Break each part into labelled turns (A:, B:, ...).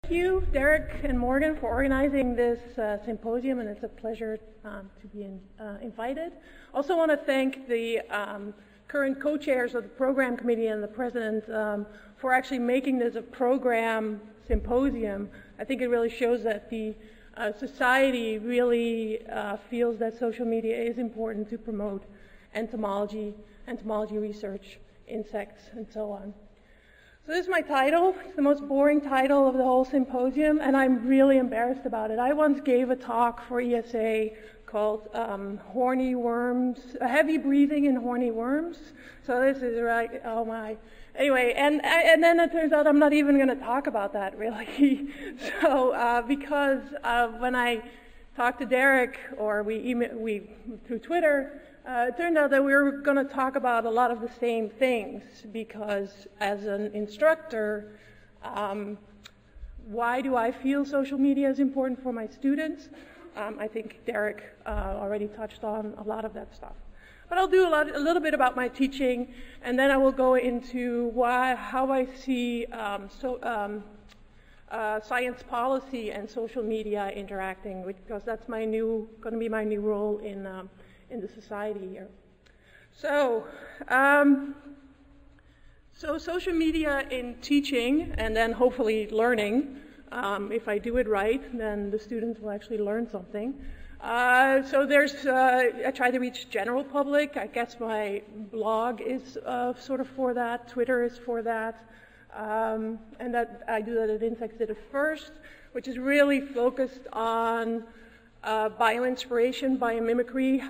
A: Thank you, Derek and Morgan, for organizing this symposium, and it's a pleasure to be invited. Also want to thank the current co-chairs of the program committee and the president for actually making this a program symposium. I think it really shows that the society really feels that social media is important to promote entomology research, insects, and so on. So this is my title. It's the most boring title of the whole symposium, and I'm really embarrassed about it. I once gave a talk for ESA called Horny Worms, Heavy Breathing in Horny Worms. So this is right, oh my. Anyway, and then it turns out I'm not even going to talk about that, really. So because when I talked to Derek, or we through Twitter, it turned out that we were going to talk about a lot of the same things, because as an instructor, why do I feel social media is important for my students? I think Derek already touched on a lot of that stuff. But I'll do a little bit about my teaching, and then I will go into how I see science policy and social media interacting, because that's going to be my new role in the society here. So social media in teaching, and then hopefully learning. If I do it right, then the students will actually learn something. So there's, I try to reach general public. I guess my blog is sort of for that. Twitter is for that. And that I do that at Insects Did It First, which is really focused on bioinspiration, biomimicry,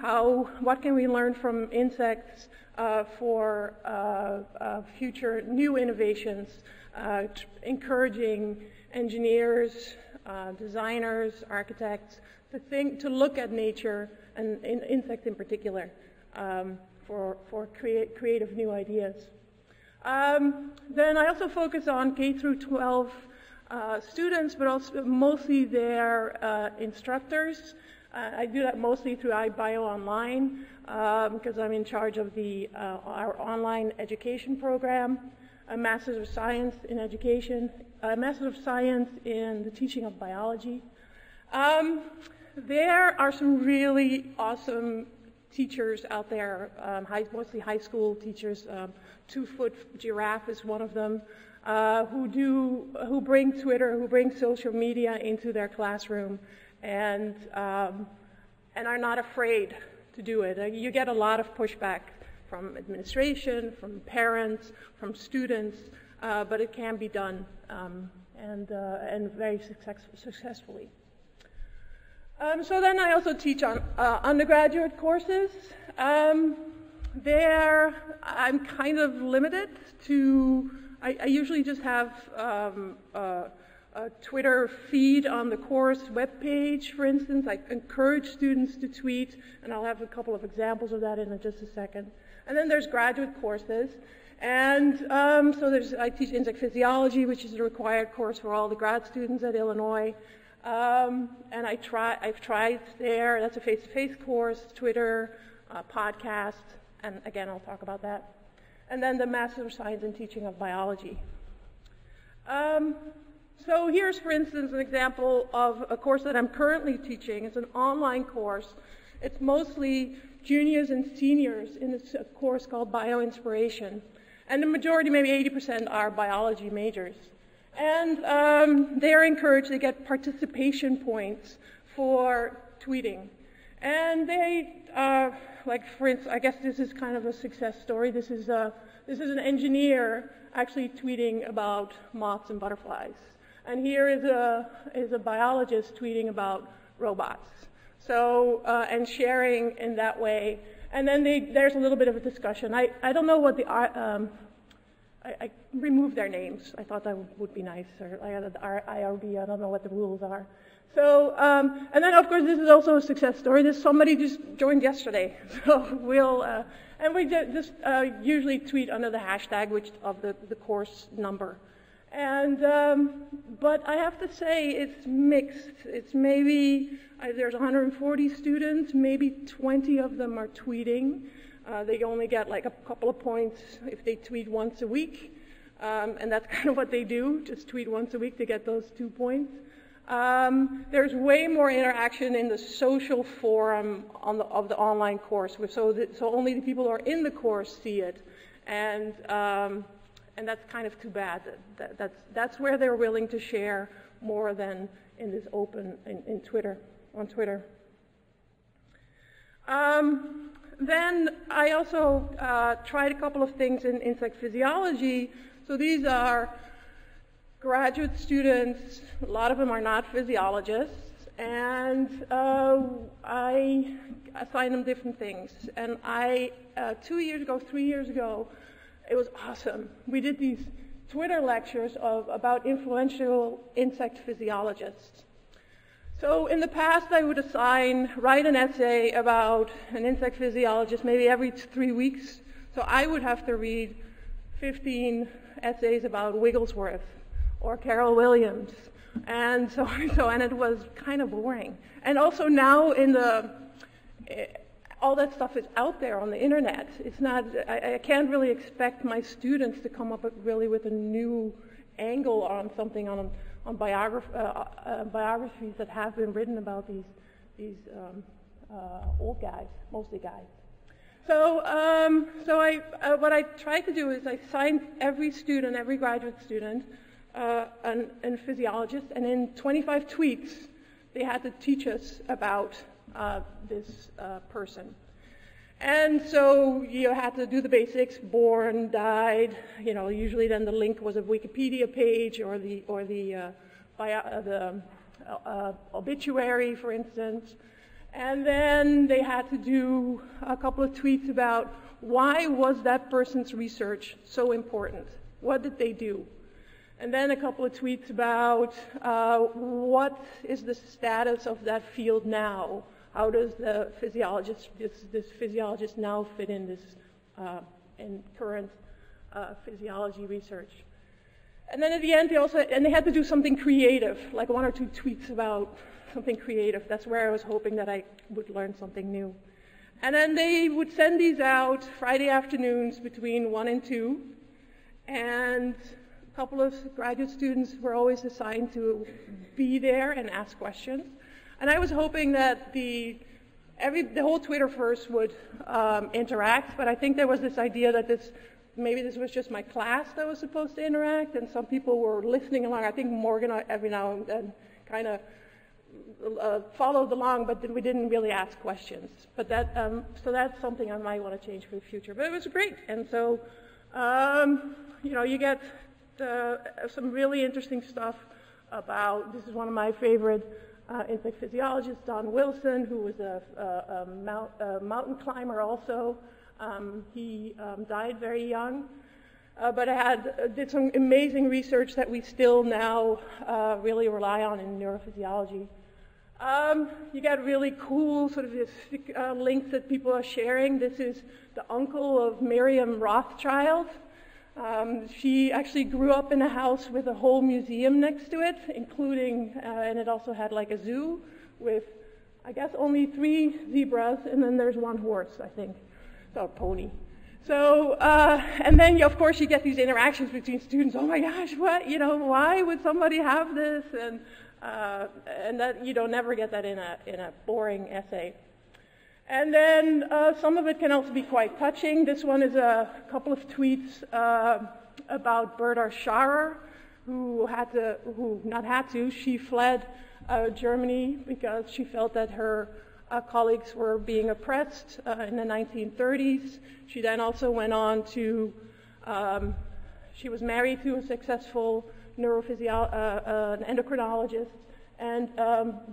A: what can we learn from insects for future new innovations, encouraging engineers, designers, architects to look at nature, and insects in particular, for creative new ideas. Then I also focus on K through 12 students, but also mostly their instructors. I do that mostly through iBio Online, because I'm in charge of our online education program, a Master's of Science in Education, a Master's of Science in the teaching of biology. There are some really awesome teachers out there, mostly high school teachers. 2-Foot Giraffe is one of them, who bring Twitter, who bring social media into their classroom, and are not afraid to do it. You get a lot of pushback from administration, from parents, from students, but it can be done, and very successfully. So then I also teach on undergraduate courses. There I'm kind of limited to, I usually just have a Twitter feed on the course webpage, for instance. I encourage students to tweet, and I'll have a couple of examples of that in just a second. And then there's graduate courses. And so I teach insect physiology, which is a required course for all the grad students at Illinois. And I've tried there, that's a face-to-face course, Twitter, podcast, and again, I'll talk about that. And then the Master of Science in Teaching of Biology. So here's, for instance, an example of a course that I'm currently teaching. It's an online course. It's mostly juniors and seniors in this course called Bioinspiration. And the majority, maybe 80%, are biology majors. And they're encouraged to get participation points for tweeting. And they, like for instance, I guess this is kind of a success story. This is an engineer actually tweeting about moths and butterflies. And here is a biologist tweeting about robots. So, and sharing in that way. And then there's a little bit of a discussion. I don't know what I removed their names. I thought that would be nice. Or I had IRB, I don't know what the rules are. So, and then of course this is also a success story. Somebody just joined yesterday. So and we just usually tweet under the hashtag of the course number. And, but I have to say it's mixed. It's maybe, there's 140 students, maybe 20 of them are tweeting. They only get like a couple of points if they tweet once a week. and that's kind of what they do, just tweet once a week to get those 2 points. There's way more interaction in the social forum of the online course, so only the people who are in the course see it, and that's kind of too bad. That's where they're willing to share more than in this open in Twitter, on Twitter. Then I also tried a couple of things in insect physiology. So these are graduate students. A lot of them are not physiologists, and I assigned them different things. And 3 years ago, it was awesome. We did these Twitter lectures about influential insect physiologists. So in the past, I would write an essay about an insect physiologist maybe every 3 weeks. So I would have to read 15 essays about Wigglesworth or Carol Williams, and and it was kind of boring. And also now all that stuff is out there on the internet. It's not. I can't really expect my students to come up with a new angle on something on biographies that have been written about these old guys, mostly guys. So what I tried to do is I assigned every graduate student, a physiologist, and in 25 tweets, they had to teach us about this person. And so you had to do the basics: born, died. Usually then the link was a Wikipedia page or the obituary, for instance. And then they had to do a couple of tweets about why was that person's research so important? What did they do? And then a couple of tweets about what is the status of that field now? How does the this physiologist now fit in this in current physiology research? And then at the end, they had to do something creative, like 1 or 2 tweets about something creative. That's where I was hoping that I would learn something new. And then they would send these out Friday afternoons between 1 and 2, and a couple of graduate students were always assigned to be there and ask questions. And I was hoping that the whole Twitterverse would interact, but I think there was this idea that maybe this was just my class that was supposed to interact, and some people were listening along. I think Morgan every now and then kind of followed along, but we didn't really ask questions. But so that's something I might want to change for the future. But it was great, and so you get some really interesting stuff about. This is one of my favorite insect physiologists, Don Wilson, who was a mountain climber also. He died very young, but did some amazing research that we still now really rely on in neurophysiology. You get really cool sort of links that people are sharing. This is the uncle of Miriam Rothschild. She actually grew up in a house with a whole museum next to it, including, and it also had like a zoo with, I guess, only 3 zebras, and then there's 1 horse, I think, so a pony. So, and then of course you get these interactions between students. Oh my gosh, what, why would somebody have this? And that you don't never get that in a boring essay. And then some of it can also be quite touching. This one is a couple of tweets about Berta Scharrer, she fled Germany because she felt that her colleagues were being oppressed in the 1930s. She then also went on to, she was married to a successful an endocrinologist, and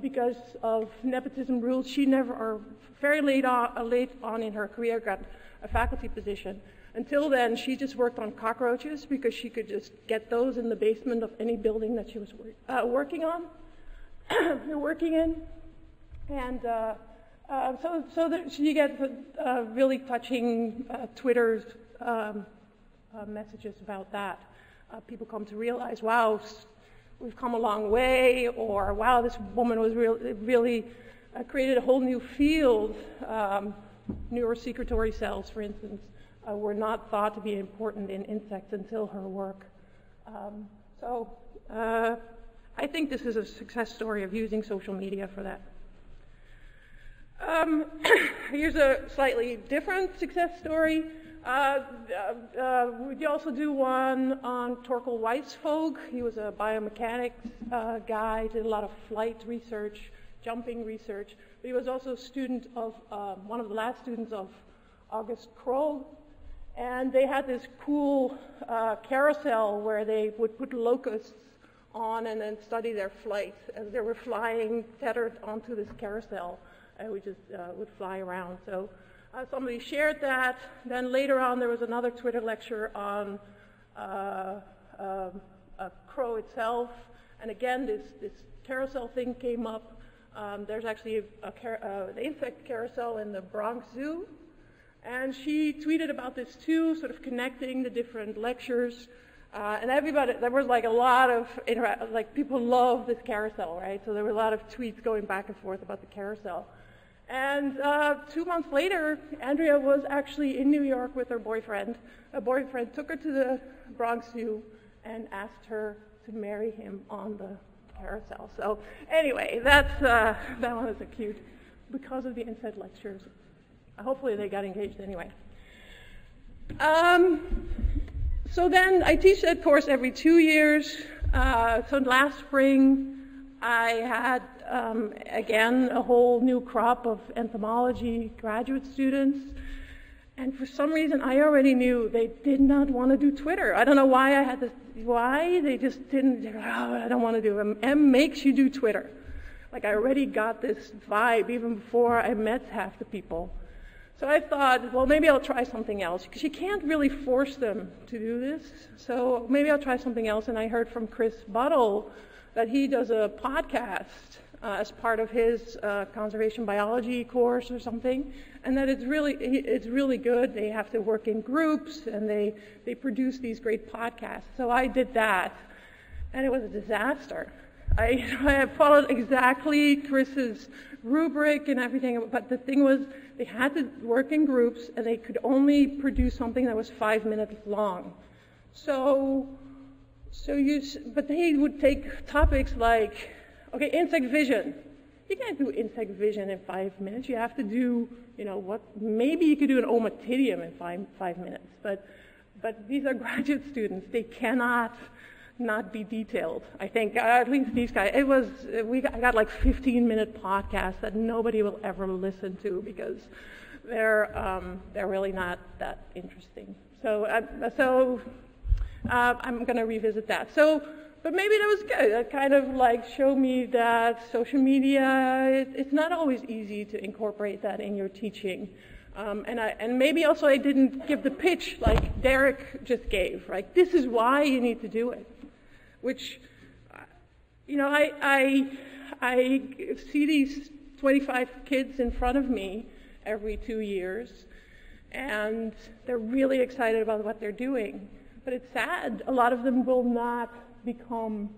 A: because of nepotism rules, she very late on in her career got a faculty position. Until then, she just worked on cockroaches because she could just get those in the basement of any building that she was working in. And so you get really touching Twitter messages about that. People come to realize, wow, we've come a long way, or wow, this woman was really created a whole new field. Neurosecretory cells, for instance, were not thought to be important in insects until her work. I think this is a success story of using social media for that. Here's a slightly different success story. We also do one on Torkel Weisvogel. He was a biomechanics guy, did a lot of flight research, jumping research. But he was also a student of, one of the last students of August Krogh. And they had this cool carousel where they would put locusts on and then study their flight as they were flying tethered onto this carousel. We just would fly around. So somebody shared that. Then later on, there was another Twitter lecture on Crow itself. And again, this carousel thing came up. There's actually an insect carousel in the Bronx Zoo. And she tweeted about this too, sort of connecting the different lectures. And everybody, there was like a lot of, like people love this carousel, right? So there were a lot of tweets going back and forth about the carousel. And 2 months later, Andrea was actually in New York with her boyfriend. Her boyfriend took her to the Bronx Zoo and asked her to marry him on the carousel. So anyway, that one is cute because of the insect lectures. Hopefully they got engaged anyway. So then I teach that course every 2 years. So last spring I had, again, a whole new crop of entomology graduate students. And for some reason I already knew they did not want to do Twitter. I don't know why I had this, why they just didn't, oh, I don't want to do it. M makes you do Twitter. Like I already got this vibe even before I met half the people. So I thought, well, maybe I'll try something else, because you can't really force them to do this. So maybe I'll try something else. And I heard from Chris Buttle that he does a podcast as part of his conservation biology course or something, and that it's really good. They have to work in groups, and they produce these great podcasts. So I did that, and it was a disaster. I followed exactly Chris's rubric and everything, but the thing was they had to work in groups and they could only produce something that was 5 minutes long. But they would take topics like, okay, insect vision. You can't do insect vision in 5 minutes. You have to do, maybe you could do an ommatidium in five minutes, but these are graduate students. They cannot not be detailed. I think at least these guys. I got like 15-minute podcasts that nobody will ever listen to because they're really not that interesting. So I'm going to revisit that. But maybe that was good. That kind of like showed me that social media, it's not always easy to incorporate that in your teaching. And maybe also I didn't give the pitch like Derek just gave, right? This is why you need to do it. Which, I see these 25 kids in front of me every 2 years, and they're really excited about what they're doing. But it's sad. A lot of them will not become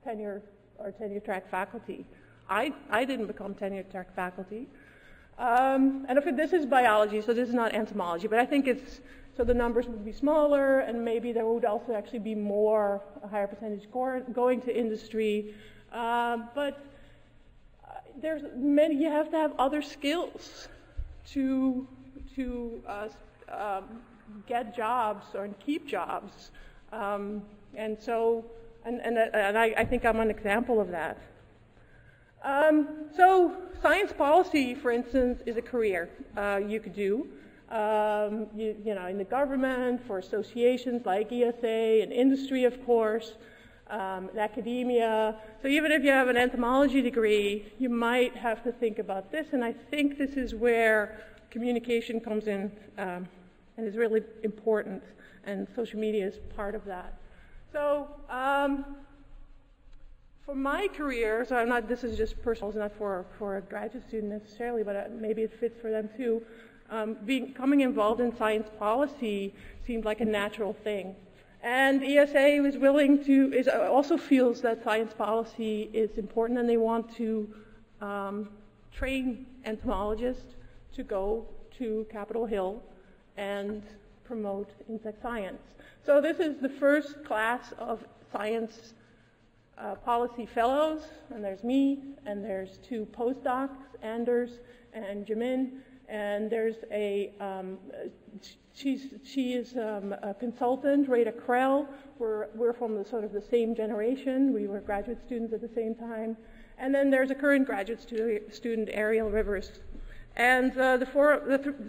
A: tenure or tenure-track faculty. I didn't become tenure-track faculty. And this is biology, so this is not entomology, but I think so the numbers would be smaller, and maybe there would also actually be a higher percentage going to industry. But there's many, you have to have other skills to get jobs or keep jobs. And I think I'm an example of that. So science policy, for instance, is a career you could do. In the government, for associations like ESA, and industry, of course, in academia. So even if you have an entomology degree, you might have to think about this. And I think this is where communication comes in and is really important. And social media is part of that. So for my career, so this is just personal, it's not for a graduate student necessarily, but maybe it fits for them too. Becoming involved in science policy seemed like a natural thing. And ESA also feels that science policy is important, and they want to train entomologists to go to Capitol Hill and promote insect science. So this is the first class of science policy fellows, and there's me, and there's 2 postdocs, Anders and Jamin, and there's she is a consultant, Rita Krell. We're from the sort of the same generation. We were graduate students at the same time. And then there's a current graduate student, Ariel Rivers. And the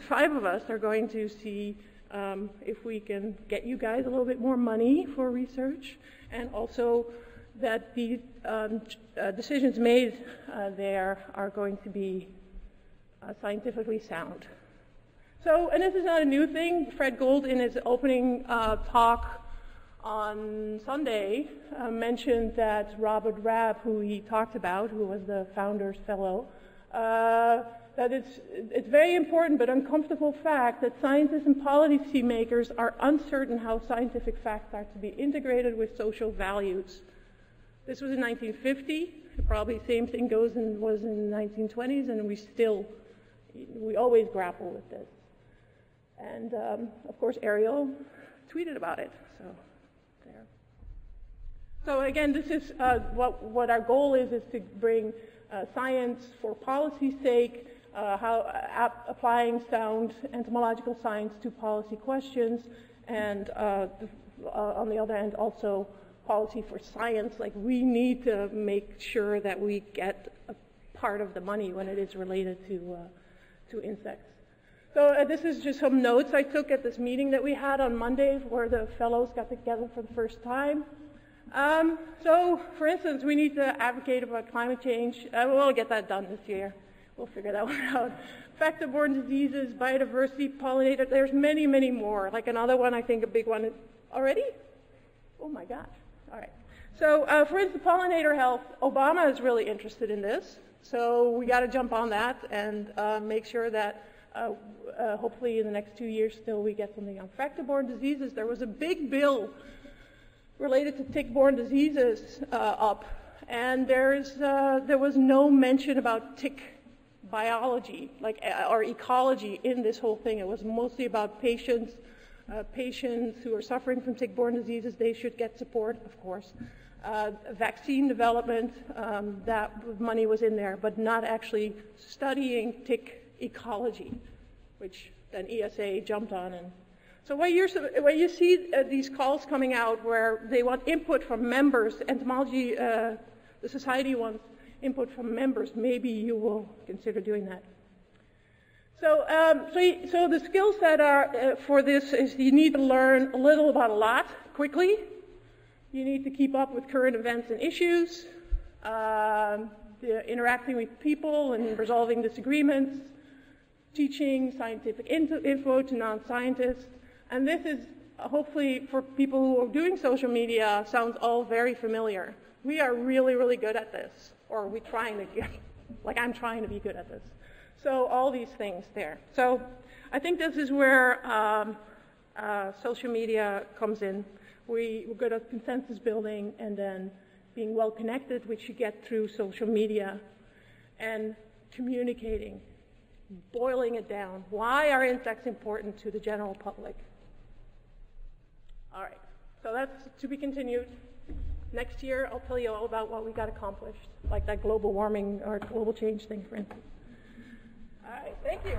A: 5 of us are going to see if we can get you guys a little bit more money for research, and also that the decisions made there are going to be scientifically sound. So, and this is not a new thing. Fred Gould, in his opening talk on Sunday, mentioned that Robert Rabb, who he talked about, who was the Founders Fellow, that it's very important but uncomfortable fact that scientists and policymakers are uncertain how scientific facts are to be integrated with social values. This was in 1950. Probably the same thing was in the 1920s, and we always grapple with this. And of course, Ariel tweeted about it. So there. So again, this is what our goal is to bring science for policy's sake, applying sound entomological science to policy questions, and on the other hand, also policy for science. Like, we need to make sure that we get a part of the money when it is related to insects. So this is just some notes I took at this meeting that we had on Monday, where the fellows got together for the first time. So, for instance, we need to advocate about climate change. We'll get that done this year. We'll figure that one out. Vector-borne diseases, biodiversity, pollinator. There's many, many more. Like another one, I think a big one. Already? Oh my gosh. All right. So, for instance, pollinator health. Obama is really interested in this. So we got to jump on that and make sure that hopefully in the next 2 years still we get something on vector-borne diseases. There was a big bill related to tick-borne diseases up, and there was no mention about tick biology, or ecology in this whole thing. It was mostly about patients who are suffering from tick-borne diseases. They should get support, of course. Vaccine development, that money was in there, but not actually studying tick ecology, which then ESA jumped on. And so when you see these calls coming out where they want input from members, entomology, the society wants input from members, maybe you will consider doing that. So, so the skill set for this is you need to learn a little about a lot quickly. You need to keep up with current events and issues, interacting with people and resolving disagreements, teaching scientific info to non-scientists. And this is hopefully for people who are doing social media sounds all very familiar. We are really, really good at this, or we're trying to get, like I'm trying to be good at this. So all these things there. So I think this is where social media comes in. We're good at consensus building and then being well connected, which you get through social media, and communicating, boiling it down. Why are insects important to the general public? All right, so that's to be continued. Next year, I'll tell you all about what we got accomplished, like that global warming or global change thing, for instance. All right, thank you.